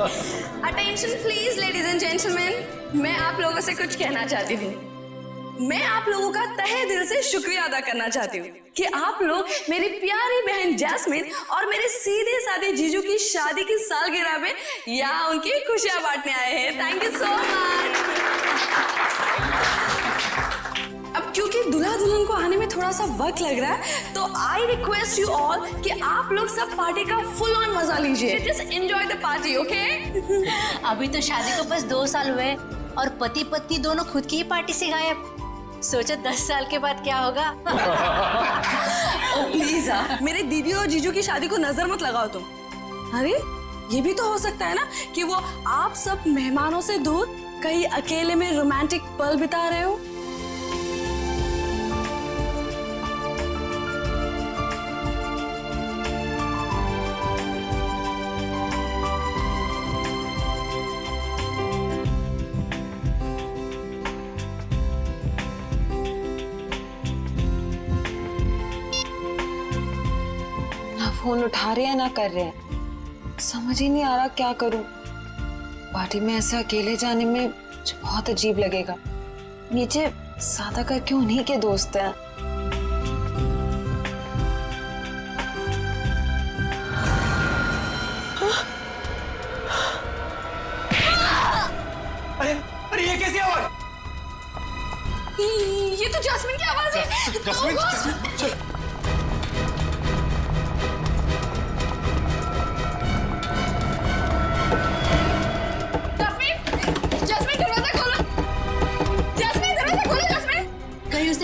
Attention please ladies and gentleman, मैं आप लोगों से कुछ कहना चाहती हूँ। मैं आप लोगों का तहे दिल से शुक्रिया अदा करना चाहती हूँ कि आप लोग मेरी प्यारी बहन जैस्मिन और मेरे सीधे साधे जीजू की शादी की सालगिरह में यहाँ उनकी खुशियां बांटने आए हैं। Thank you so much. अब क्योंकि दूल्हा दुल्हन को आने में थोड़ा सा वक्त लग रहा है, तो आई रिक्वेस्ट यू ऑल कि आप लोग सब पार्टी का फुल ऑन मजा लीजिए। Just enjoy the party, okay? अभी तो शादी को बस 2 साल हुए और पति पत्नी दोनों खुद की ही पार्टी से गायब। सोचो 10 साल के बाद क्या होगा। ओ प्लीज मेरे दीदी और जीजू की शादी को नजर मत लगाओ तुम। अरे ये भी तो हो सकता है ना कि वो आप सब मेहमानों से दूर कहीं अकेले में रोमांटिक पल बिता रहे हो। फोन उठा रहे हैं ना कर रहे हैं, समझ ही नहीं आ रहा क्या करूं। पार्टी में ऐसे अकेले जाने में मुझे बहुत अजीब लगेगा। नीचे सादा करके उन्हीं के दोस्त हैं। अरे ये कैसी आवाज? ये तो जैस्मिन की आवाज है। जैस्मिन,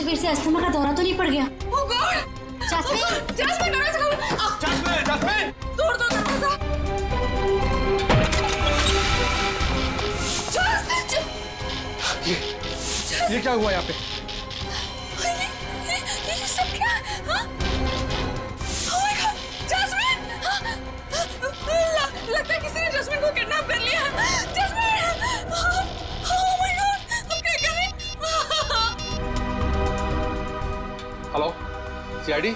फिर से अस्थमा का दौरा तो नहीं पड़ गया? ओह गॉड! जैस्मिन, जैस्मिन दरवाजा खोलो। Jasmine, Jasmine! तोड़ दो दरवाजा। ये क्या हुआ यहाँ पे? ये सब क्या? हाँ? Oh my God! जैस्मिन! लगता है किसी ने जैस्मिन को किडनैप कर लिया। जैस्मिन! Oh my God! हम क्या करें? Hello, CID?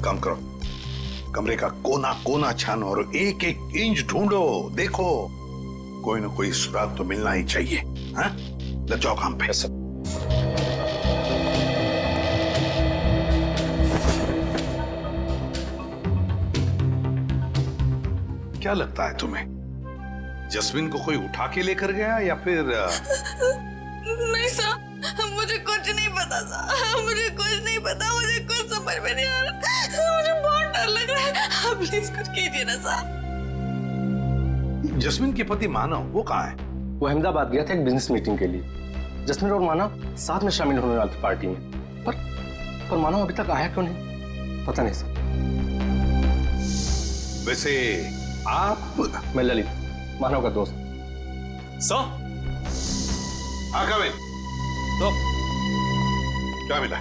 कम करो, कमरे का कोना कोना छानो और एक एक इंच ढूंढो। देखो कोई ना कोई सुराग तो मिलना ही चाहिए। हाँ, लग जाओ काम पे। क्या लगता है तुम्हें, जस्मिन को कोई उठा के लेकर गया या फिर? नहीं सर, मुझे कुछ नहीं पता सर, मुझे कुछ नहीं पता, मुझे कुछ समझ में नहीं आ रहा, मुझे बहुत डर लग रहा है। आप प्लीज कुछ कीजिए ना सर। जस्मिन के पति मानव वो कहाँ है? वो अहमदाबाद गया था एक बिजनेस मीटिंग के लिए। जस्मिन और मानव साथ में शामिल होने वाले थे पार्टी में, पर मानव अभी तक आया क्यों नहीं पता नहीं सर। वैसे आप? मैं ललित, मानव का दोस्त। सर? तो क्या मिला?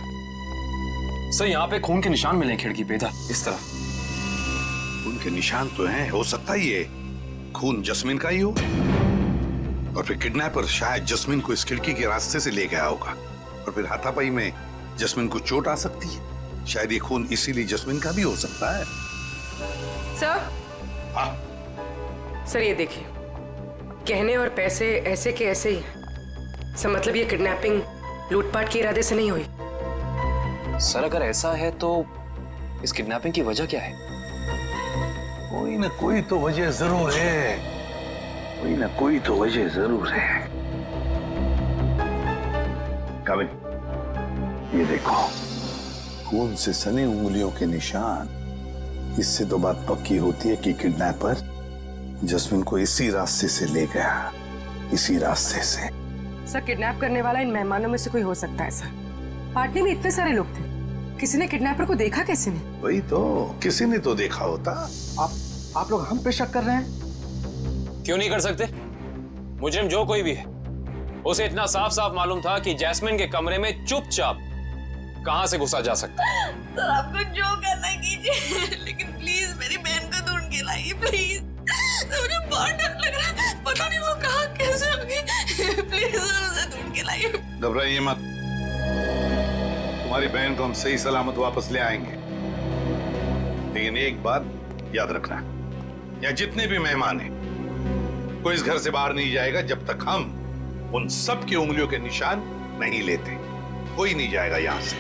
सर यहाँ पे खून के निशान मिले खिड़की पे, इधर इस तरफ। उनके निशान तो हैं, हो सकता है ये खून जस्मिन का ही हो, और फिर किडनैपर शायद जस्मिन को इस खिड़की के रास्ते से ले गया होगा, और फिर हाथापाई में जस्मिन को चोट आ सकती है। शायद ये खून इसीलिए जस्मिन का भी हो सकता है। सर? हाँ सर ये देखिए, गहने और पैसे ऐसे के ऐसे ही हैं। सर मतलब ये किडनैपिंग लूटपाट के इरादे से नहीं हुई। सर अगर ऐसा है तो इस किडनैपिंग की वजह क्या है? कोई ना कोई तो वजह जरूर है, कोई ना कोई तो वजह जरूर है। काबिल, ये देखो खून से सनी उंगलियों के निशान। इससे तो बात पक्की होती है कि किडनैपर जस्मिन को इसी रास्ते से ले गया, इसी रास्ते से। सर किडनैप करने वाला इन मेहमानों में से कोई हो सकता है सर। पार्टी में इतने सारे लोग थे, किसी ने किडनैपर को देखा कैसे नहीं? वही तो, किसी ने तो देखा होता। आप लोग हम पे शक कर रहे हैं? क्यों नहीं कर सकते? मुजरिम जो कोई भी है, उसे इतना साफ साफ मालूम था कि जैस्मिन के कमरे में चुपचाप कहां से घुसा जा सकता है? सर आपको जो करना है कीजिए, लेकिन प्लीज मेरी बहन को ढूंढ के लाइए प्लीज। सर मुझे बहुत डर लग रहा है, पता नहीं वो कहाँ कैसे हो गई। प्लीज सर उसे ढूंढ के लाइए। घबराइए मत, तुम्हारी बहन को हम सही सलामत वापस ले आएंगे। लेकिन एक बात याद रखना, यहाँ जितने भी मेहमान हैं, कोई इस घर से बाहर नहीं जाएगा जब तक हम उन सब की उंगलियों के निशान नहीं लेते। कोई नहीं जाएगा यहां से।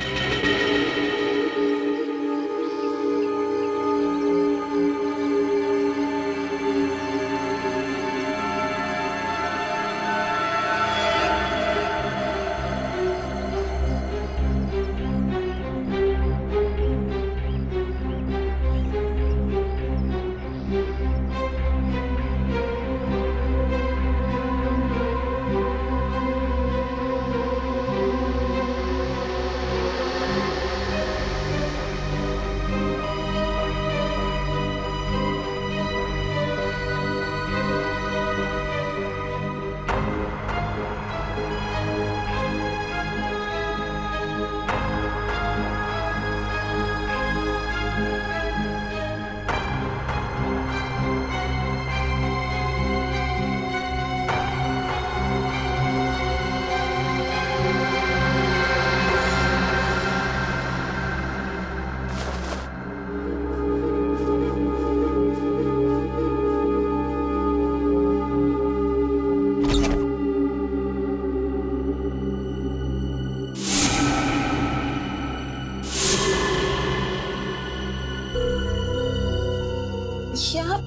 यार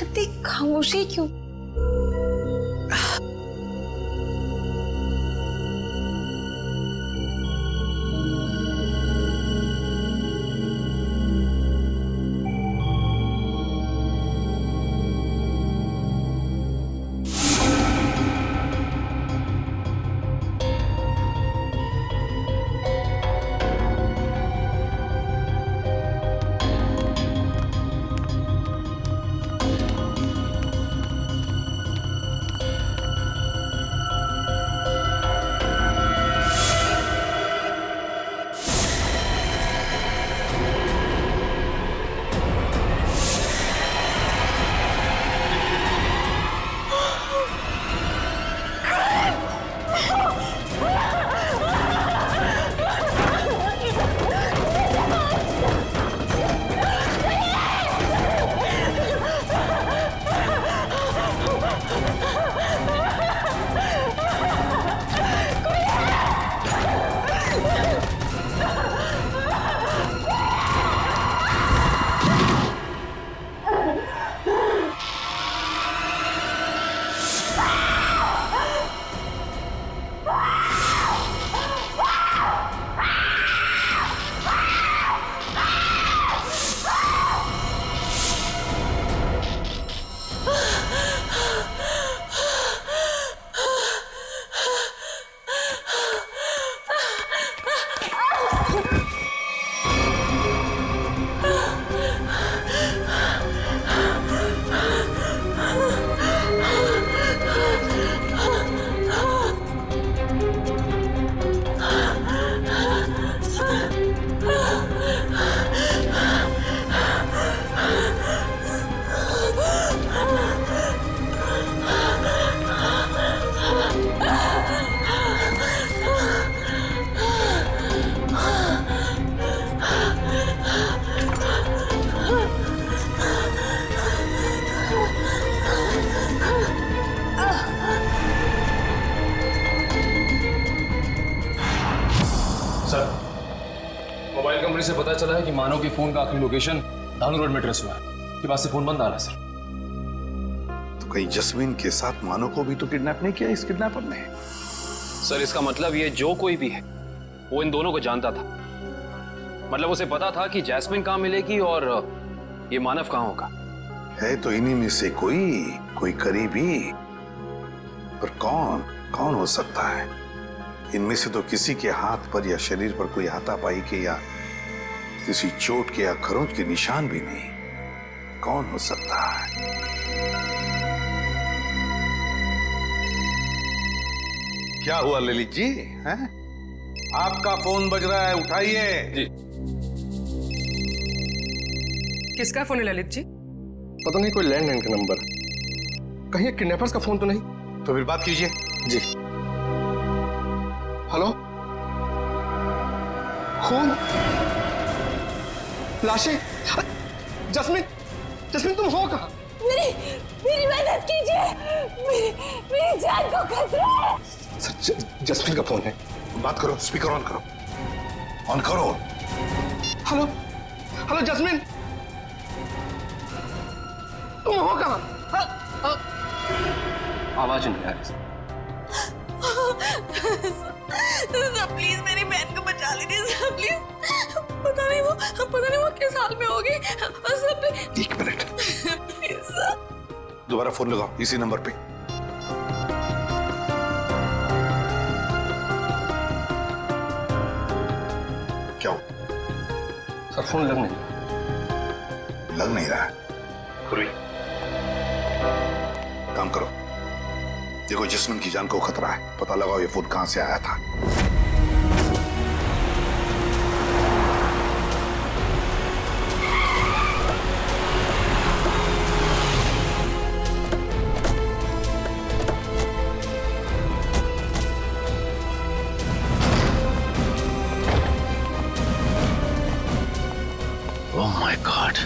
इतनी खामोशी क्यों? मोबाइल कंपनी से पता चला है कि मानव के फोन का आखिरी लोकेशन धानु रोड में ट्रेस हुआ है। के पास से फोन बंद आ रहा है सर। तो कहीं जस्मीन के साथ मानव को भी तो किडनैप नहीं किया इस किडनैपर ने? सर इसका मतलब ये जो कोई भी है वो इन दोनों को जानता था। मतलब उसे पता था कि जैस्मिन कहाँ मिलेगी और ये मानव कहाँ होगा। है तो इन्हीं में से कोई करीबी, पर कौन हो सकता है? इनमें से तो किसी के हाथ पर या शरीर पर कोई हाथापाई के या किसी चोट के या खरोंच के निशान भी नहीं। कौन हो सकता है? क्या हुआ ललित जी? हैं? आपका फोन बज रहा है, उठाइए। जी। किसका फोन है ललित जी? पता नहीं, कोई लैंडलाइन का नंबर। कहीं किडनैपर्स का फोन तो नहीं? तो फिर बात कीजिए। जी। हेलो, खून, लाशें। जस्मिन, जस्मिन तुम हो कहाँ? मेरी मदद कीजिए, मेरी जान को खतरा है। सर, जस्मिन का फोन है। बात करो, स्पीकर ऑन करो, ऑन करो। हेलो, हेलो जस्मिन, तुम हो कहाँ? आवाज नहीं आ रही। सर प्लीज मेरी बहन को बचा लीजिए सर, प्लीज। पता नहीं वो किस हाल में होगी सर। 1 minute, please sir. दोबारा फोन लगाओ इसी नंबर पे। क्या हो? सर फोन लग नहीं। लग नहीं रहा। खुरी, काम करो, देखो जस्मिन की जान को खतरा है, पता लगाओ ये फोन कहां से आया था। ओह माय गॉड,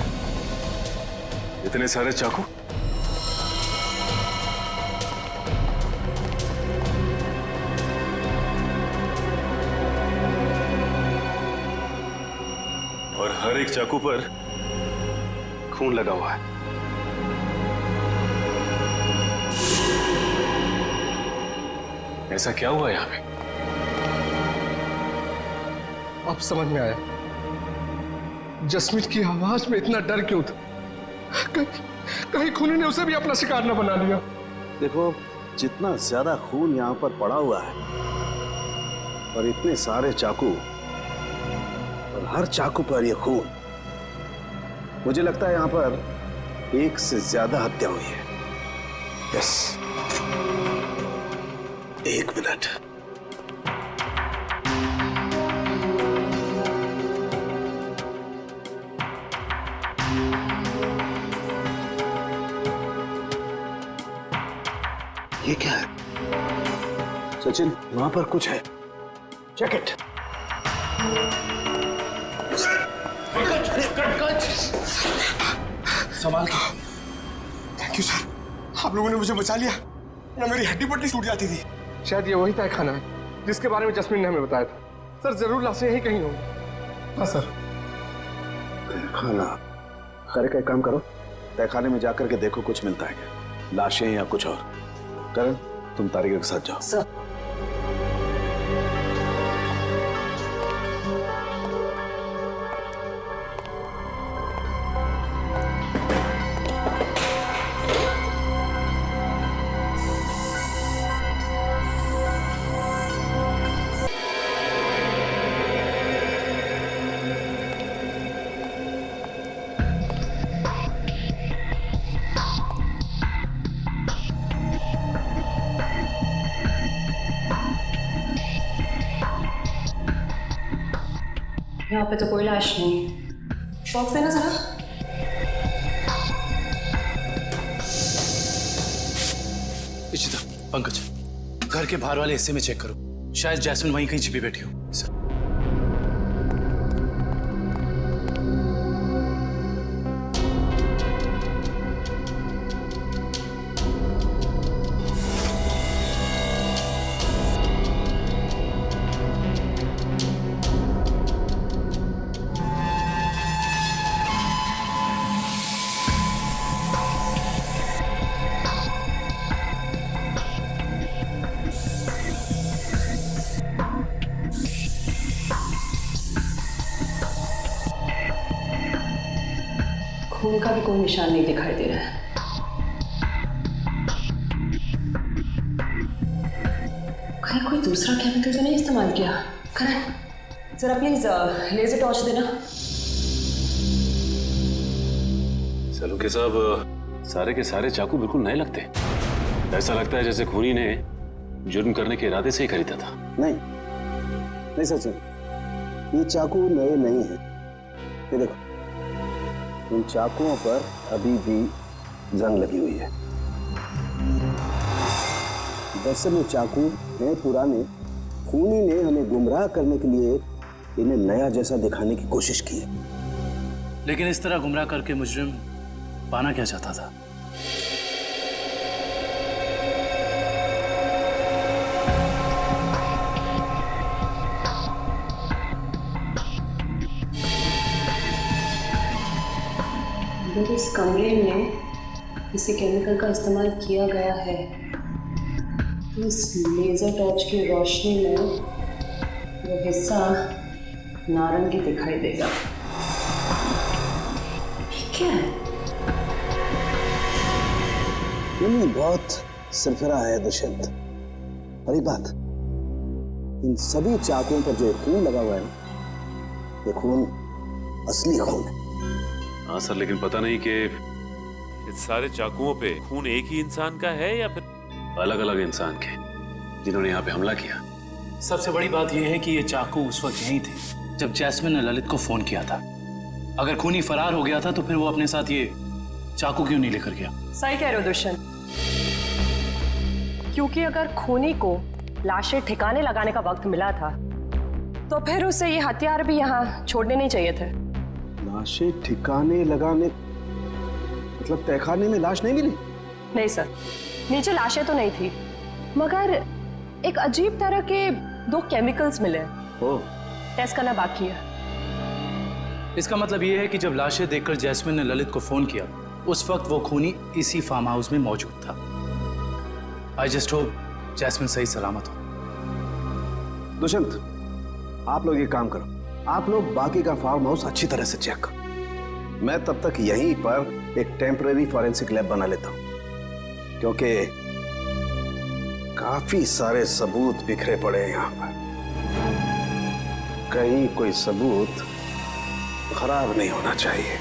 इतने सारे चाकू। और हर एक चाकू पर खून लगा हुआ है। ऐसा क्या हुआ यहां पे? अब समझ में आया जस्मिन की आवाज में इतना डर क्यों था। कहीं खूनी ने उसे भी अपना शिकार न बना लिया। देखो, जितना ज्यादा खून यहाँ पर पड़ा हुआ है और इतने सारे चाकू और हर चाकू पर ये खून, मुझे लगता है यहाँ पर 1 से ज्यादा हत्या हुई है। Yes, 1 minute. ये क्या है? सचिन, वहां पर कुछ है, चेक इट। संभाल के। थैंक यू सर, आप लोगों ने मुझे बचा लिया, ना मेरी हड्डी पट्टी टूट जाती थी। शायद ये वही तय खाना है जिसके बारे में जस्मिन ने हमें बताया था। सर जरूर लाशें यहीं कहीं होंगी। हाँ सर। खाना, खैर का एक काम करो, तहखाने में जाकर के देखो कुछ मिलता है क्या, लाशें या कुछ और। करण, तुम तारिका के साथ जाओ। सर यहाँ पे तो कोई लाश नहीं। बॉक्स देना जरा। इशिता, पंकज, घर के बाहर वाले हिस्से में चेक करो, शायद जैस्मिन वहीं कहीं छिपी बैठी हो। सर। खून का भी कोई निशान नहीं दिखाई दे रहा है। कहीं कोई दूसरा केमिकल तो नहीं इस्तेमाल किया? करण, जरा प्लीज लेजर टॉर्च देना। सलूके साहब, सारे के सारे चाकू बिल्कुल नए लगते हैं। ऐसा लगता है जैसे खूनी ने जुर्म करने के इरादे से ही खरीदा था। नहीं, नहीं सचिन, ये चाकू नए नहीं हैं। ये देखो, इन चाकुओं पर अभी भी जंग लगी हुई है। दरअसल ये चाकू हैं पुराने। खूनी ने हमें गुमराह करने के लिए इन्हें नया जैसा दिखाने की कोशिश की है। लेकिन इस तरह गुमराह करके मुजरिम पाना क्या चाहता था? अगर इस कमरे में किसी केमिकल का इस्तेमाल किया गया है तो इस लेजर टॉर्च की रोशनी में वो हिस्सा नारंगी दिखाई देगा। क्या है? ये बहुत सरफरा है दुष्यंत। और एक बात, इन सभी चाकुओं पर जो खून लगा हुआ है ना, ये खून असली खून है। हाँ सर, लेकिन पता नहीं कि इस सारे चाकुओं पे खून एक ही इंसान का है या फिर अलग अलग इंसान के जिन्होंने यहाँ पे हमला किया। सबसे बड़ी बात यह है कि ये चाकू उस वक्त यहीं थे जब जैस्मिन ने ललित को फोन किया था। अगर खूनी फरार हो गया था तो फिर वो अपने साथ ये चाकू क्यों नहीं लेकर गया? सही कह रहे हो दुष्यंत, क्योंकि अगर खूनी को लाशें ठिकाने लगाने का वक्त मिला था तो फिर उसे ये हथियार भी यहाँ छोड़ने नहीं चाहिए थे। लाशें ठिकाने लगाने मतलब तहखाने में लाश नहीं मिली? नहीं सर, नीचे लाशें तो नहीं थी, मगर एक अजीब तरह के 2 केमिकल्स मिले। ओह, टेस्ट करना बाकी है। इसका मतलब ये है कि जब लाशें देखकर जैस्मिन ने ललित को फोन किया उस वक्त वो खूनी इसी फार्म हाउस में मौजूद था। आई जस्ट होप जैस्मिन सही सलामत हो। दुष्यंत, आप लोग ये काम करो, आप लोग बाकी का फार्म हाउस अच्छी तरह से चेक करो। मैं तब तक यहीं पर एक टेम्पररी फॉरेंसिक लैब बना लेता हूं, क्योंकि काफी सारे सबूत बिखरे पड़े हैं यहां पर। कहीं कोई सबूत खराब नहीं होना चाहिए।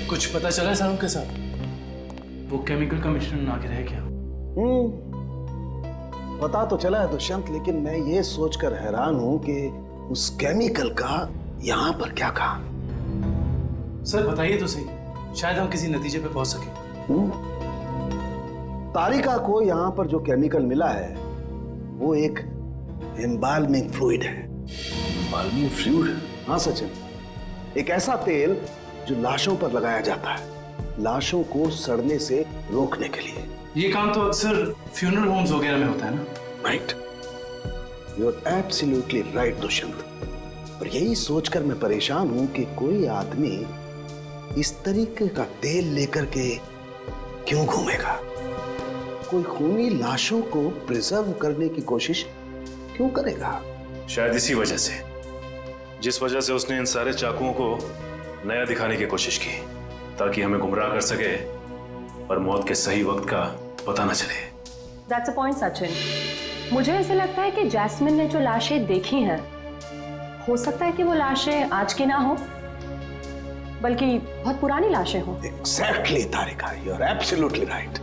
कुछ पता चला है साहब के साथ? वो केमिकल का मिश्रण आगे रह गया? पता तो चला है दुष्यंत, लेकिन मैं ये सोचकर हैरान हूं कि उस केमिकल का यहां पर क्या काम। सर बताइए तो सही, शायद हम किसी नतीजे पे पहुंच सके। तारिका को यहां पर जो केमिकल मिला है वो एक एम्बाल्मिंग फ्लूइड है। Embalming fluid? हाँ सचिन, एक ऐसा तेल जो लाशों पर लगाया जाता है, लाशों को सड़ने से रोकने के लिए। ये काम तो अक्सर फ्यूनरल होम्स वगैरह में होता है ना? Right, you are absolutely right Dushyant. और यही सोचकर मैं परेशान हूं कि कोई आदमी इस तरीके का तेल लेकर के क्यों घूमेगा। कोई खूनी लाशों को प्रिजर्व करने की कोशिश क्यों करेगा? शायद इसी वजह से, जिस वजह से उसने इन सारे चाकुओं को नया दिखाने की कोशिश की, ताकि हमें गुमराह कर सके और मौत के सही वक्त का पता न चले। That's a point, Sachin. मुझे ऐसे लगता है कि जैस्मिन ने जो लाशें देखी हैं, हो सकता है कि वो लाशें आज की ना हो, बल्कि बहुत पुरानी लाशें हों। Exactly, Tarika, you are absolutely right।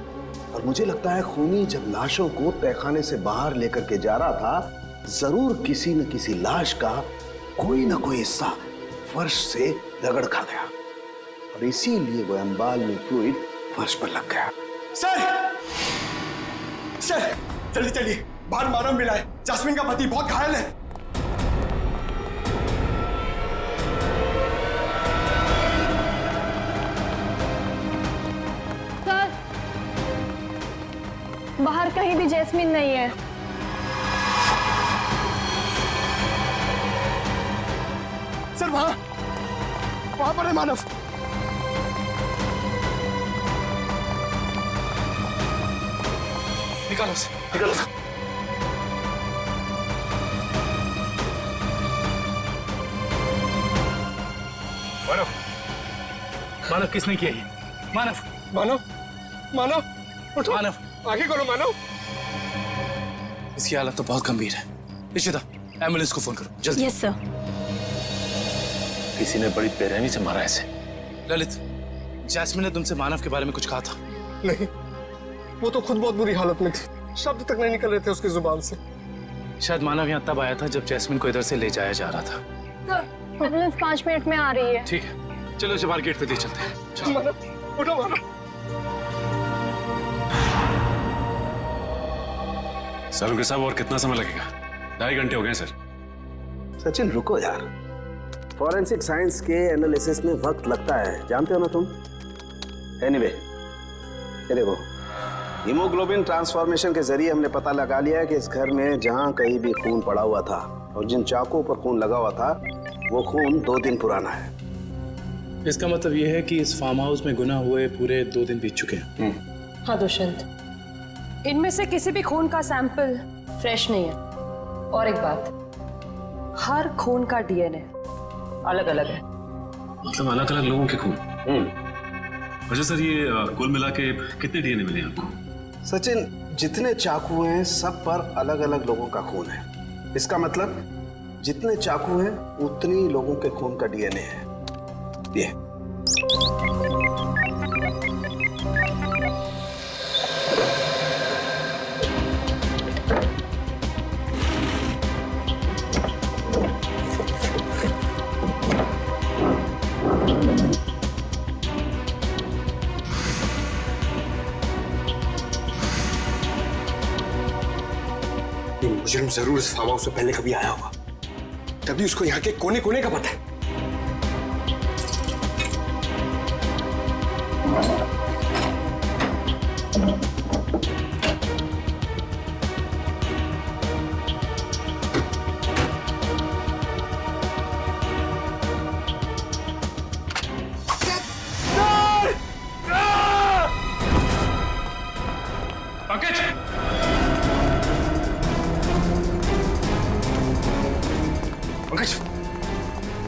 और मुझे लगता है खूनी जब लाशों को तहखाने से बाहर लेकर के जा रहा था, जरूर किसी न किसी लाश का कोई ना कोई हिस्सा फर्श से रगड़ खा गया और इसीलिए वो एम्बाल्मिंग फ्लूइड फर्श पर लग गया। सर जल्दी चलिए, बाहर मानव मिला है, जैस्मिन का पति बहुत घायल है। सर, बाहर कहीं भी जैस्मिन नहीं है। सर वहां पर है मानव। निकालो उसे। निकल। मानव, मानव किसने किया ये? मानव, मानव, मानव, उठो। मानव, आगे करो मानव। इसकी हालत तो बहुत गंभीर है। इशिता, एम्बुलेंस को फोन करो जल्दी। Yes sir. किसी ने बड़ी बेरहमी से मारा ऐसे। ललित, जैस्मिन ने तुमसे मानव के बारे में कुछ कहा था? नहीं, वो तो खुद बहुत बुरी हालत में थी, शब्द तक नहीं निकल रहे थे उसकी जुबान से। शायद मानव यहाँ तब आया था जब जैस्मिन को इधर से ले जाया जा रहा था। एम्बुलेंस 5 मिनट में आ रही है। ठीक है, चलो इसे बाहर गेट पे ले चलते हैं। चलो। मानव, उठो मानव। सर उनके साहब और कितना समय लगेगा? 2.5 घंटे हो गए सर। सचिन रुको यार, फॉरेंसिक साइंस के एनालिसिस में वक्त लगता है, जानते हो ना तुम। एनीवे, ये देखो, हीमोग्लोबिन ट्रांसफॉर्मेशन के जरिए हमने पता लगा लिया है कि इस घर में जहां कहीं भी खून पड़ा हुआ था और जिन चाकुओं पर खून लगा हुआ था वो खून 2 दिन पुराना है। इसका मतलब ये है कि इस फार्म हाउस में गुनाह हुए पूरे 2 दिन बीत चुके हैं। हाँ दुष्यंत, इनमें से किसी भी खून का सैंपल फ्रेश नहीं है। और एक बात, हर खून का डीएनए अलग अलग है। मतलब अलग अलग लोगों के खून? अच्छा सर, ये कुल मिला के कितने डीएनए मिले आपको? सचिन, जितने चाकू हैं सब पर अलग अलग लोगों का खून है। इसका मतलब जितने चाकू हैं उतनी लोगों के खून का डीएनए है। ये मुजरिम जरूर इस फार्म हाउस से पहले कभी आया होगा, तभी उसको यहाँ के कोने कोने का पता है।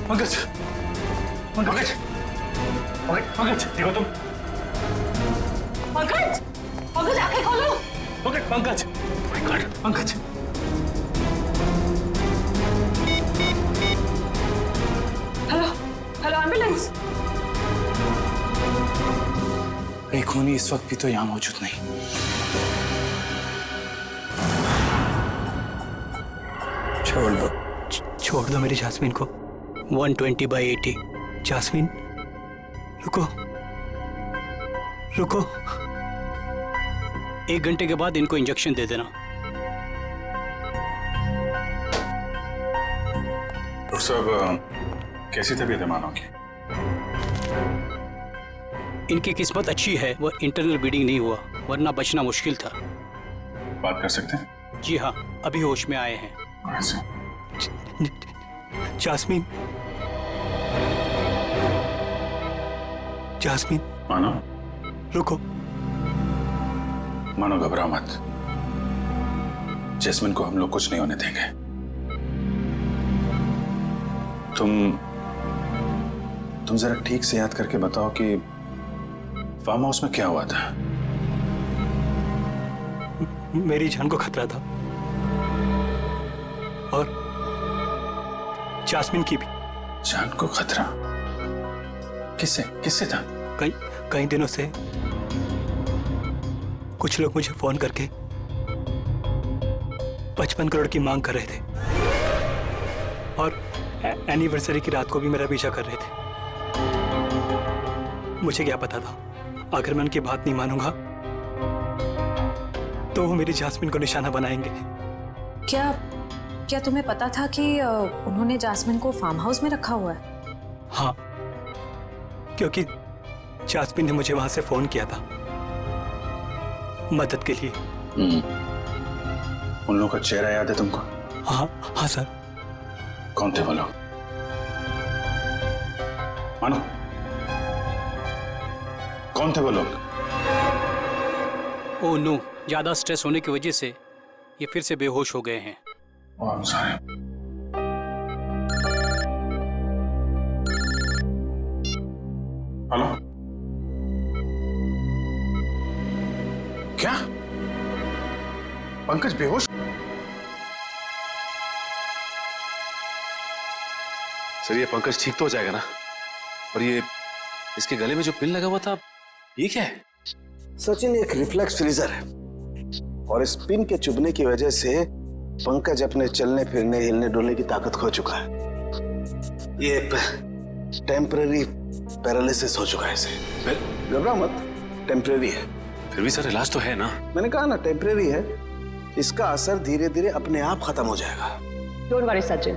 पंकज, पंकज, पंकज, पंकज, देखो तुम। पंकज, पंकज आंखें खोलो। Pankaj, Pankaj, Pankaj. Hello, hello ambulance. एक खूनी इस वक्त भी तो यहाँ मौजूद नहीं। छोड़ दो मेरी जास्मिन को। 120/80। जास्मिन, रुको, रुको। 1 घंटे के बाद इनको इंजेक्शन दे देना। डॉक्टर साहब, कैसी तबीयत है मानव की? इनकी किस्मत अच्छी है, वो इंटरनल ब्लीडिंग नहीं हुआ, वरना बचना मुश्किल था। बात कर सकते हैं? जी हाँ, अभी होश में आए हैं। Jasmine, jasmine. मानव, रुको। मानो घबराओ मत, जैस्मिन को हम लोग कुछ नहीं होने देंगे। तुम जरा ठीक से याद करके बताओ कि फार्म हाउस में क्या हुआ था? मेरी जान को खतरा था और जास्मिन की भी। जान को खतरा? किससे किससे था? कई दिनों से कुछ लोग मुझे फोन करके 55 करोड़ की मांग कर रहे थे और एनिवर्सरी की रात को भी मेरा पीछा कर रहे थे। मुझे क्या पता था, अगर मैं उनकी बात नहीं मानूंगा तो वो मेरी जास्मिन को निशाना बनाएंगे। क्या तुम्हें पता था कि उन्होंने जास्मिन को फार्म हाउस में रखा हुआ है? हाँ, क्योंकि जास्मिन ने मुझे वहां से फोन किया था मदद के लिए। उन लोगों का चेहरा याद है तुमको? हाँ सर। कौन थे वो लोग? मानो, कौन थे वो लोग? ओह नो, ज्यादा स्ट्रेस होने की वजह से ये फिर से बेहोश हो गए हैं। हेलो, क्या पंकज बेहोश? सर ये पंकज ठीक तो हो जाएगा ना? और ये इसके गले में जो पिन लगा हुआ था, ये क्या है? सचिन एक रिफ्लेक्स फ्रीजर है और इस पिन के चुभने की वजह से पंकज अपने चलने फिरने हिलने डुलने की ताकत खो चुका है। ये टेम्पररी पैरालिसिस हो चुका है इसे। घबरा मत, टेम्पररी है। फिर भी सर इलाज तो है ना? मैंने कहा ना टेम्पररी है, इसका असर धीरे धीरे अपने आप खत्म हो जाएगा। डोंट वरी सचिन,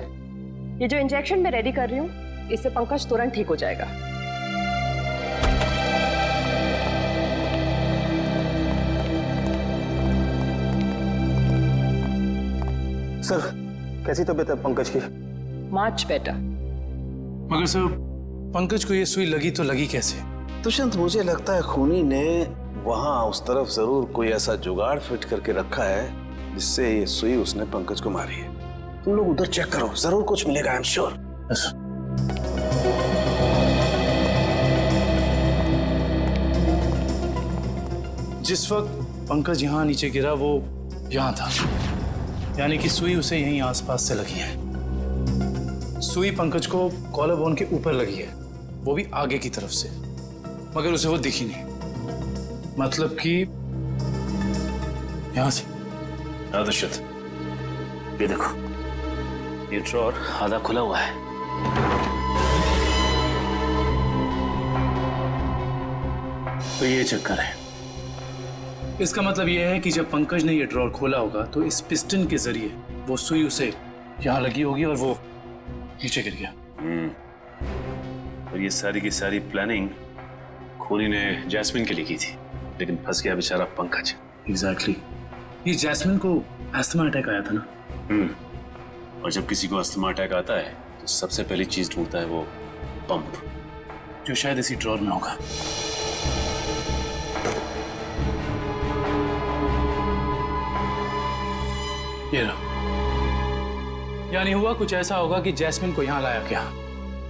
ये जो इंजेक्शन मैं रेडी कर रही हूँ इससे पंकज तुरंत ठीक हो जाएगा। सर कैसी तबीयत है पंकज की? Much better. मगर सर पंकज को ये सुई लगी तो लगी कैसे? दुष्यंत मुझे लगता है खूनी ने वहां उस तरफ जरूर कोई ऐसा जुगाड़ फिट करके रखा है जिससे ये सुई उसने पंकज को मारी है। तुम लोग उधर चेक करो, जरूर कुछ मिलेगा, आई एम श्योर। जिस वक्त पंकज यहाँ नीचे गिरा वो यहाँ था, यानी कि सुई उसे यहीं आसपास से लगी है। सुई पंकज को कॉलर बोन के ऊपर लगी है, वो भी आगे की तरफ से, मगर उसे वो दिखी नहीं। मतलब कि यहां से। दुष्यंत ये देखो, ये ड्रॉर आधा खुला हुआ है। तो ये चक्कर है। इसका मतलब ये है कि जब पंकज ने ये ड्रॉर खोला होगा तो इस पिस्टन के जरिए वो सुई उसे यहां लगी होगी और वो नीचे गिर गया। और ये सारी की सारी प्लानिंग खूनी ने जैस्मिन के लिए की थी, लेकिन फंस गया बेचारा पंकज। एग्जैक्टली। ये जैस्मिन को अस्थमा अटैक आया था ना? और जब किसी को अस्थमा अटैक आता है तो सबसे पहली चीज ढूंढता है वो पंप, जो शायद इसी ड्रॉर में होगा। ये रहा। यानी हुआ कुछ ऐसा होगा कि जैस्मिन को यहां लाया गया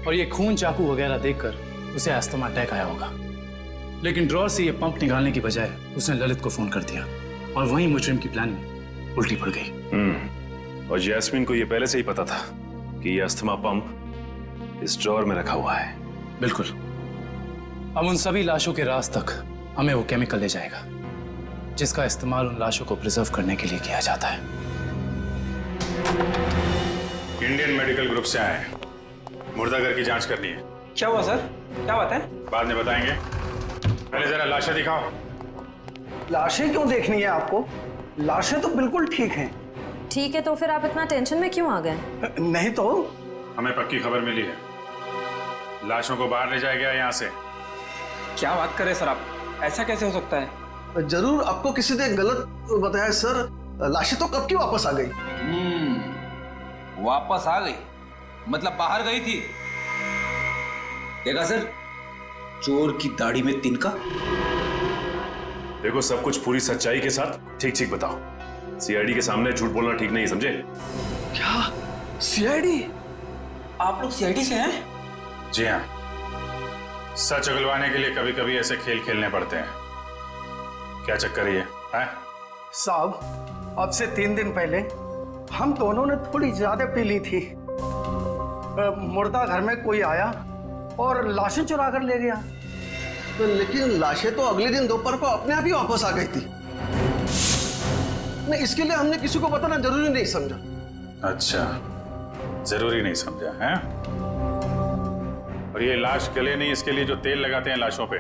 और ये खून चाकू वगैरह देखकर उसे अस्थमा अटैक आया होगा, लेकिन ड्रॉर से ये पंप निकालने की बजाय उसने ललित को फोन कर दिया और वहीं मुजरिम की प्लानिंग उल्टी पड़ गई। और जैस्मिन को ये पहले से ही पता था कि ये अस्थमा पंप इस ड्रॉर में रखा हुआ है। बिल्कुल। अब उन सभी लाशों के राज तक हमें वो केमिकल ले जाएगा जिसका इस्तेमाल उन लाशों को प्रिजर्व करने के लिए किया जाता है। इंडियन मेडिकल ग्रुप से आए हैं, मुर्दाघर की जांच करनी है। क्या हुआ सर? क्या बात है? बाद में बताएंगे, पहले जरा लाशें दिखाओ। लाशें क्यों देखनी है आपको? लाशें तो बिल्कुल ठीक हैं। ठीक है, तो फिर आप इतना टेंशन में क्यों आ गए? नहीं तो हमें पक्की खबर मिली है, लाशों को बाहर ले जाया गया यहाँ से। क्या बात कर रहे सर आप? ऐसा कैसे हो सकता है? जरूर आपको किसी ने गलत बताया सर। लाशें तो कब की वापस आ गई। वापस आ गई मतलब बाहर गई थी। देखा सर, चोर की दाढ़ी में तिनका। देखो सब कुछ पूरी सच्चाई के साथ ठीक ठीक बताओ। सीआईडी के सामने झूठ बोलना ठीक नहीं, समझे? क्या सीआईडी? आप लोग सीआईडी से हैं? जी हाँ, सच उगलवाने के लिए कभी कभी ऐसे खेल खेलने पड़ते हैं। क्या चक्कर है? साहब, अब से 3 दिन पहले हम दोनों ने थोड़ी ज्यादा पी ली थी। मुर्दा घर में कोई आया और लाशें चुरा कर ले गया। तो लेकिन लाशें तो अगले दिन दोपहर को अपने आप ही वापस आ गई थी। नहीं, इसके लिए हमने किसी को बताना जरूरी नहीं समझा। अच्छा, जरूरी नहीं समझा है? और ये लाश गले नहीं, इसके लिए जो तेल लगाते हैं लाशों पे,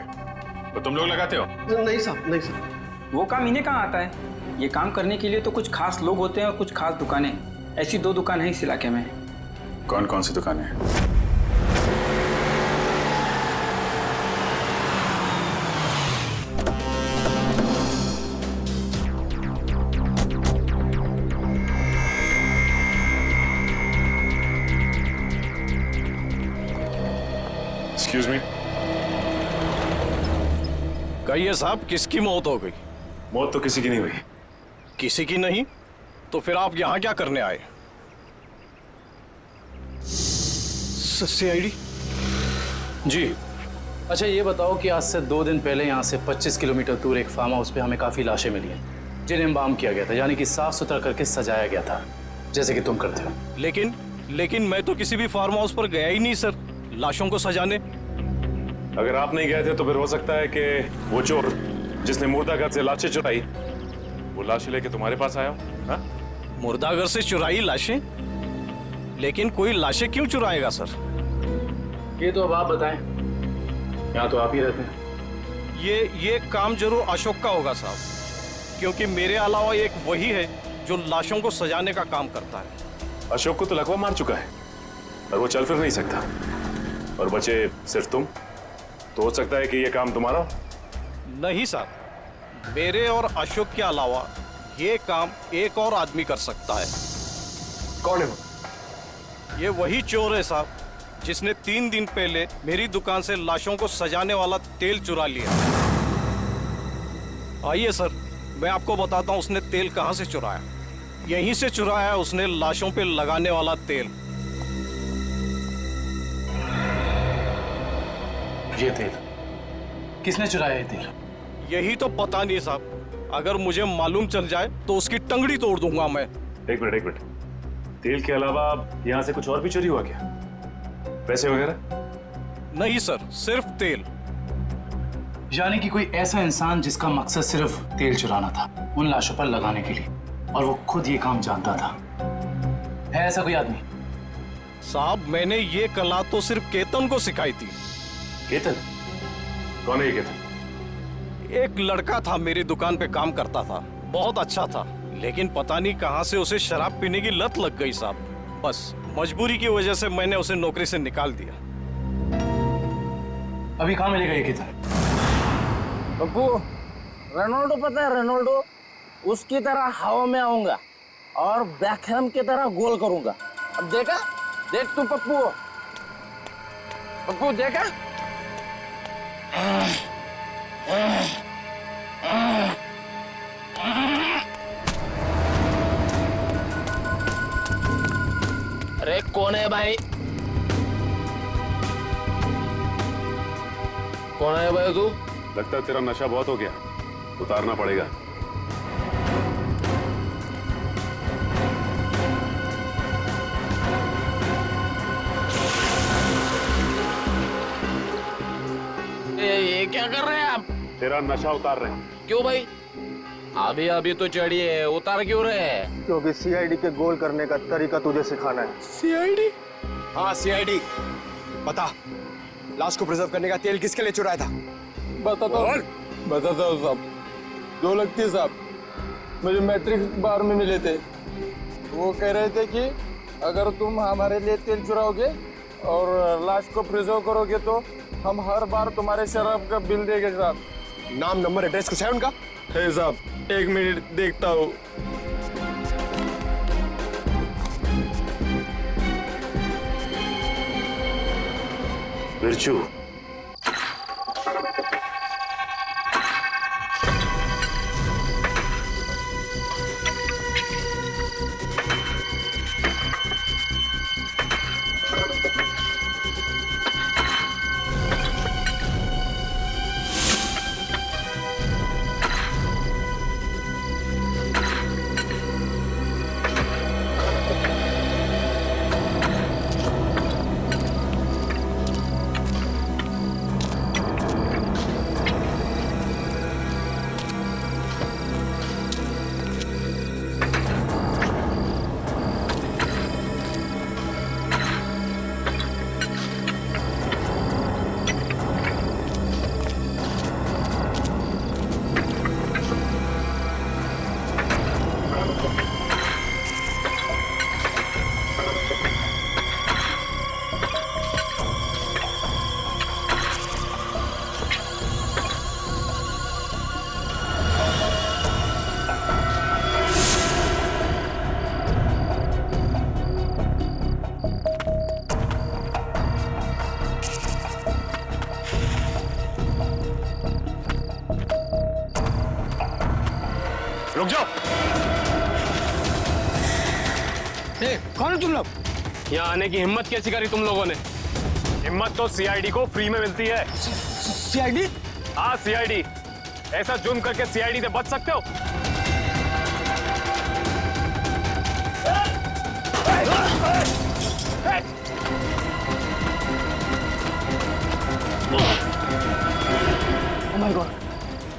वो तुम लोग लगाते हो? नहीं साहब, नहीं साहब। वो काम इन्हें कहाँ आता है? ये काम करने के लिए तो कुछ खास लोग होते हैं और कुछ खास दुकानें। ऐसी 2 दुकान है इस इलाके में। कौन कौन सी दुकानें हैं? Excuse me. कहिए साहब, किसकी मौत हो गई? मौत तो किसी की नहीं हुई। किसी की नहीं? तो फिर आप यहाँ क्या करने आए? CID? जी। अच्छा ये बताओ कि आज से 2 दिन पहले यहाँ से 25 किलोमीटर दूर एक फार्म हाउस पे हमें काफ़ी लाशें मिली हैं जिन्हें एम्बाम किया गया था, यानी कि साफ सुथरा करके सजाया गया था, जैसे कि तुम करते हो। लेकिन मैं तो किसी भी फार्म हाउस पर गया ही नहीं सर, लाशों को सजाने। अगर आप नहीं गए थे तो फिर हो सकता है कि वो चोर जिसने मुर्दाघर से लाशें चुराई वो लाशें लेके तुम्हारे पास आया हो। हाँ? मुर्दाघर से चुराई लाशें? लेकिन कोई लाशें क्यों चुराएगा सर? ये तो अब आप बताएं, यहाँ तो आप ही रहते हैं। ये काम जरूर अशोक का होगा साहब, क्योंकि मेरे अलावा एक वही है जो लाशों को सजाने का काम करता है। अशोक को तो लकवा मार चुका है और वो चल फिर नहीं सकता, और बचे सिर्फ तुम। तो हो सकता है कि ये काम तुम्हारा हो। नहीं साहब, मेरे और अशोक के अलावा ये काम एक और आदमी कर सकता है। कौन है वो? ये वही चोर है साहब जिसने 3 दिन पहले मेरी दुकान से लाशों को सजाने वाला तेल चुरा लिया। आइए सर, मैं आपको बताता हूँ उसने तेल कहाँ से चुराया। यहीं से चुराया है उसने लाशों पे लगाने वाला तेल। ये तेल किसने चुराया? ये तेल यही तो पता नहीं साहब, अगर मुझे मालूम चल जाए तो उसकी टंगड़ी तोड़ दूंगा मैं। एक मिनट, तेल के अलावा यहाँ से कुछ और भी चोरी हुआ क्या? पैसे वगैरह? नहीं सर, सिर्फ तेल। यानी कि कोई ऐसा इंसान जिसका मकसद सिर्फ तेल चुराना था उन लाशों पर लगाने के लिए, और वो खुद ये काम जानता था। है ऐसा कोई आदमी? साहब मैंने ये कला तो सिर्फ केतन को सिखाई थी। केतन? कौन है ये केतन? एक लड़का था, मेरी दुकान पे काम करता था, बहुत अच्छा था, लेकिन पता नहीं कहां से उसे शराब पीने की लत लग गई साहब। बस मजबूरी की वजह से मैंने उसे नौकरी से निकाल दिया। अभी कहाँ मिलेगा ये केतन? पप्पू, रोनाल्डो पता है रोनाल्डो? उसकी तरह हवा में आऊंगा और बैकहैम की तरह गोल करूंगा। अब देखा? देख तू पप्पू, पप्पू देखा? अरे कौन है भाई? कौन है भाई तू? लगता है तेरा नशा बहुत हो गया, उतारना पड़ेगा। ये क्या कर रहे हैं आप? तेरा नशा उतार रहे हैं। क्यों भाई? अभी तो चढ़ी है, उतार क्यों रहे हैं? क्योंकि CID के गोल करने का तरीका तुझे सिखाना है। CID? हाँ CID। बता, लाश को प्रिजर्व करने का तेल किसके लिए चुराया था? बताता हूँ साहब। 2 लगती साहब, मुझे मैट्रिक्स बार में मिले थे। वो कह रहे थे कि अगर तुम हमारे लिए तेल चुराओगे और लाश को प्रिजर्व करोगे तो हम हर बार तुम्हारे शराब का बिल देंगे साहब। नाम, नंबर, एड्रेस कुछ है उनका? है साहब, 1 मिनट देखता हूँ। बिरजू, यहाँ आने की हिम्मत कैसी करी तुम लोगों ने? हिम्मत तो सीआईडी को फ्री में मिलती है। सीआईडी? हाँ सीआईडी। ऐसा जुर्म करके सीआईडी से बच सकते हो? Oh my God,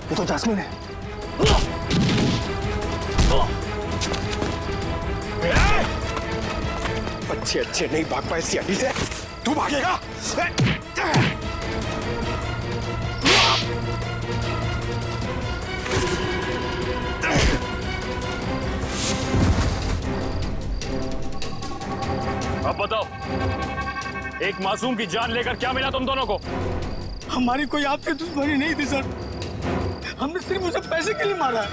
ये तो जैस्मिन है। अच्छे अच्छे नहीं भाग पाए सीआईडी से, तू भागेगा? अब बताओ, एक मासूम की जान लेकर क्या मिला तुम दोनों को? हमारी कोई आपसे दुश्मनी नहीं थी सर, हमने सिर्फ उसे पैसे के लिए मारा।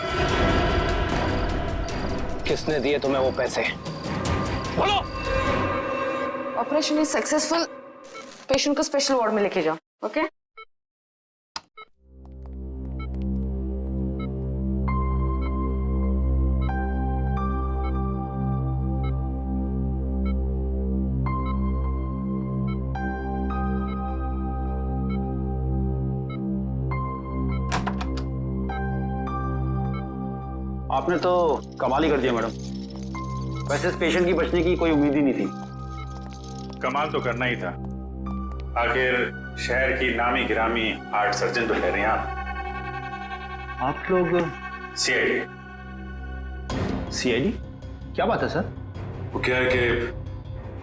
किसने दिए तुम्हें वो पैसे? बोलो। Operation is successful. पेशेंट को स्पेशल वार्ड में लेके जाओ। ओके? आपने तो कमाल ही कर दिया मैडम। वैसे इस पेशेंट की बचने की कोई उम्मीद ही नहीं थी। कमाल तो करना ही था। आखिर शहर की नामी गिरामी हार्ट सर्जन तो ठहरे आप। आप लोग सीआईडी। सीआईडी? क्या बात है सर? वो क्या है कि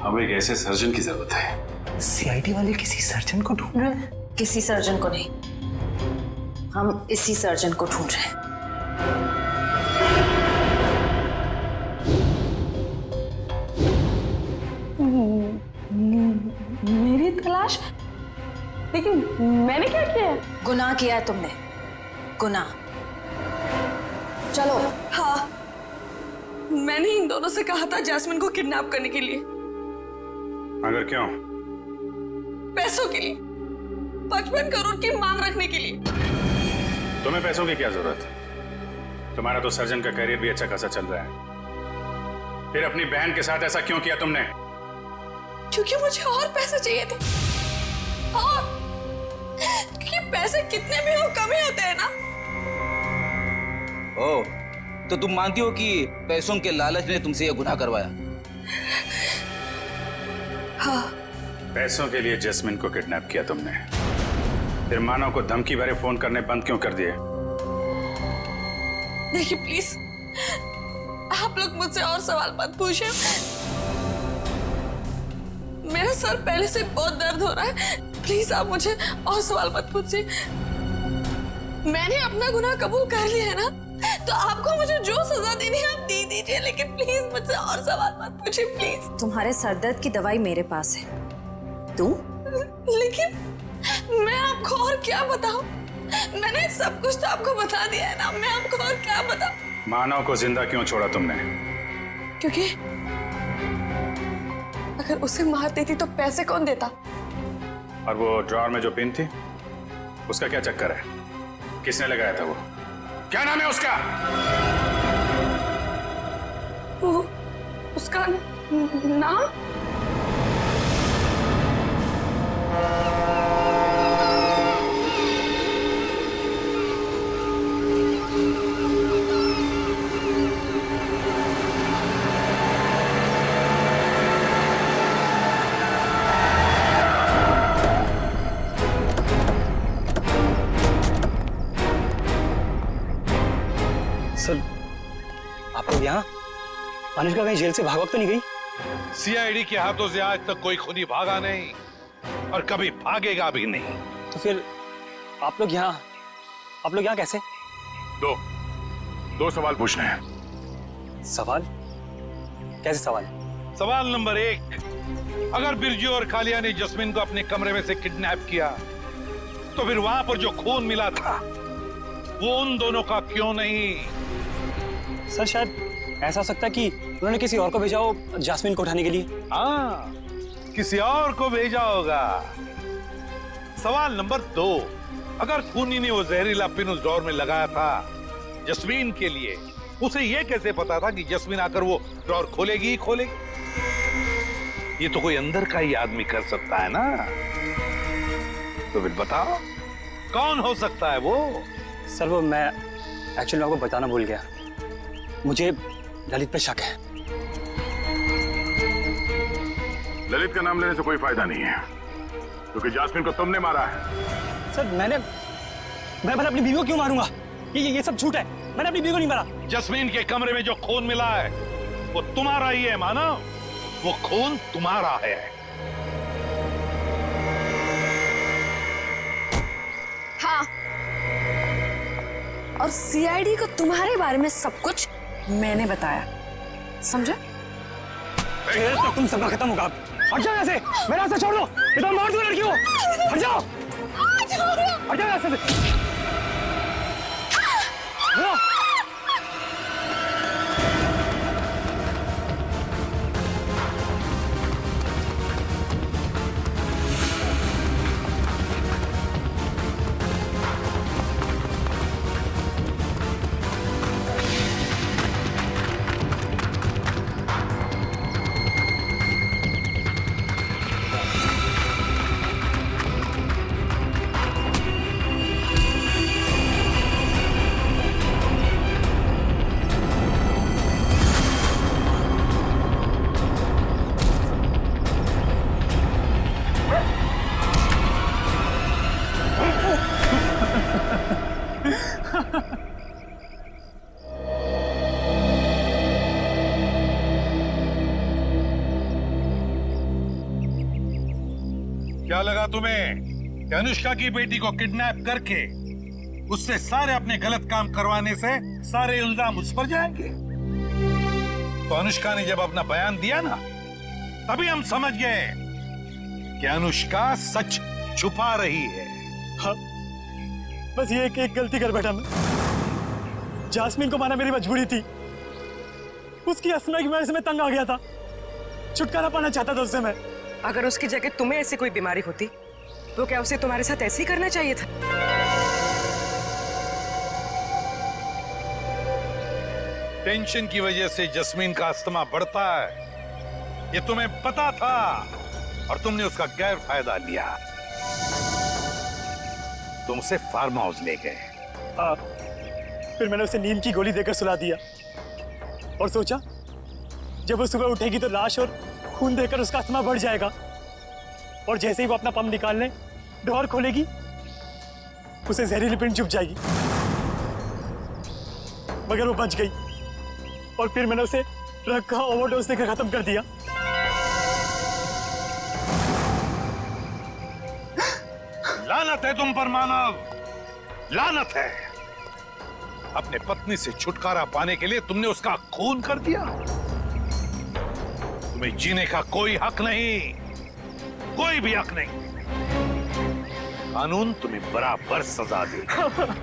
हमें एक ऐसे सर्जन की जरूरत है। सीआईडी वाले किसी सर्जन को ढूंढ रहे हैं? किसी सर्जन को नहीं, हम इसी सर्जन को ढूंढ रहे हैं। मेरी तलाश? लेकिन मैंने क्या किया है? गुनाह किया है तुमने, गुनाह। चलो। हाँ, मैंने इन दोनों से कहा था जैस्मिन को किडनैप करने के लिए। मगर क्यों? पैसों के लिए, 55 करोड़ की मांग रखने के लिए। तुम्हें पैसों की क्या जरूरत? तुम्हारा तो सर्जन का करियर भी अच्छा खासा चल रहा है। फिर अपनी बहन के साथ ऐसा क्यों किया तुमने? क्योंकि मुझे और पैसे चाहिए थे। और क्योंकि पैसे कितने भी हो कम ही होते हैं ना। ओह, तो तुम मानती हो कि पैसों के लालच ने तुमसे यह गुनाह करवाया? हाँ। पैसों के लिए जैस्मिन को किडनैप किया तुमने। फिर मानव को धमकी भरे फोन करने बंद क्यों कर दिए? देखिए प्लीज, आप लोग मुझसे और सवाल मत पूछिए। मेरा सर पहले से बहुत दर्द हो रहा है। प्लीज आप मुझे और सवाल मत पूछिए। मैंने अपना गुनाह कबूल कर लिया है ना, तो आपको मुझे जो सजा देनी है आप दे दीजिए, लेकिन प्लीज मुझसे और सवाल मत पूछिए प्लीज। तुम्हारे सरदर्द की दवाई मेरे पास है, तुम? लेकिन मैं आपको और क्या बताऊं? मैंने सब कुछ तो आपको बता दिया है ना, मैं आपको और क्या बताऊं? मानव को जिंदा क्यों छोड़ा तुमने? क्योंकि अगर उसे मार देती तो पैसे कौन देता? और वो ड्रॉअर में जो पिन थी, उसका क्या चक्कर है? किसने लगाया था वो? क्या नाम है उसका? वो उसका नाम? सर, आप लोग यहाँ? अनुष्का कहीं जेल से भाग तो नहीं गई? सीआईडी के हाथों से आज तक कोई खूनी भागा नहीं और कभी भागेगा भी नहीं। तो फिर आप लोग यहाँ कैसे? दो सवाल पूछने हैं। सवाल? कैसे सवाल? सवाल नंबर 1, अगर बिरजू और कालिया ने जस्मिन को अपने कमरे में से किडनैप किया, तो फिर वहां पर जो खून मिला था वो उन दोनों का क्यों नहीं? सर, शायद ऐसा हो सकता है कि उन्होंने किसी और को भेजा हो जैस्मिन को उठाने के लिए। हाँ, किसी और को भेजा होगा। सवाल नंबर 2, अगर खूनी ने वो जहरीला पिन उस ड्रॉअर में लगाया था जस्मीन के लिए, उसे यह कैसे पता था कि जस्मीन आकर वो ड्रॉअर खोलेगी ही खोलेगी? ये तो कोई अंदर का ही आदमी कर सकता है ना। तो फिर बताओ कौन हो सकता है वो? सर वो मैं एक्चुअली आपको बताना भूल गया, मुझे ललित पे शक है। ललित का नाम लेने से कोई फायदा नहीं है, क्योंकि जास्मिन को तुमने मारा है। सर मैं अपनी बीवी को क्यों मारूंगा? ये सब झूठ है, मैंने अपनी बीवी को नहीं मारा। जस्मीन के कमरे में जो खून मिला है वो तुम्हारा ही है मानव, वो खून तुम्हारा है। हाँ, और सीआईडी को तुम्हारे बारे में सब कुछ मैंने बताया, समझे? तो तुम सबका खत्म होगा। हट जाओ यहाँ से, मेरा रास्ता छोड़ दो, ये तो मार दो लड़की को। हट जाओ, हट जाओ यहाँ से। क्या लगा तुम्हें कि अनुष्का की बेटी को किडनैप करके उससे सारे अपने गलत काम करवाने से सारे इल्जाम उस पर जाएंगे? तो अनुष्का ने जब अपना बयान दिया ना, तभी हम समझ गए कि अनुष्का सच छुपा रही है। हाँ, बस ये एक गलती कर बैठा मैं। जास्मिन को मारना मेरी मजबूरी थी, उसकी अस्मा की वजह से मैं तंग आ गया था, छुटकारा पाना चाहता था उससे मैं। अगर उसकी जगह तुम्हें ऐसी कोई बीमारी होती तो क्या उसे तुम्हारे साथ ऐसे ही करना चाहिए था? टेंशन की वजह से जस्मीन का अस्थमा बढ़ता है, ये तुम्हें पता था और तुमने उसका गैर फायदा लिया। तुम उसे फार्म हाउस ले गए। फिर मैंने उसे नींद की गोली देकर सुला दिया और सोचा जब वो सुबह उठेगी तो लाश और खून देकर उसका अस्थमा बढ़ जाएगा, और जैसे ही वो अपना पंप निकालने डोर खोलेगी उसे जहरीली पिन चुभ जाएगी। मगर वो बच गई और फिर मैंने उसे ड्रग का ओवरडोज देकर खत्म कर दिया। लानत है तुम पर मानव, लानत है। अपने पत्नी से छुटकारा पाने के लिए तुमने उसका खून कर दिया। तुम्हें जीने का कोई हक नहीं, कोई भी हक नहीं। कानून तुम्हें बराबर सजा देगा।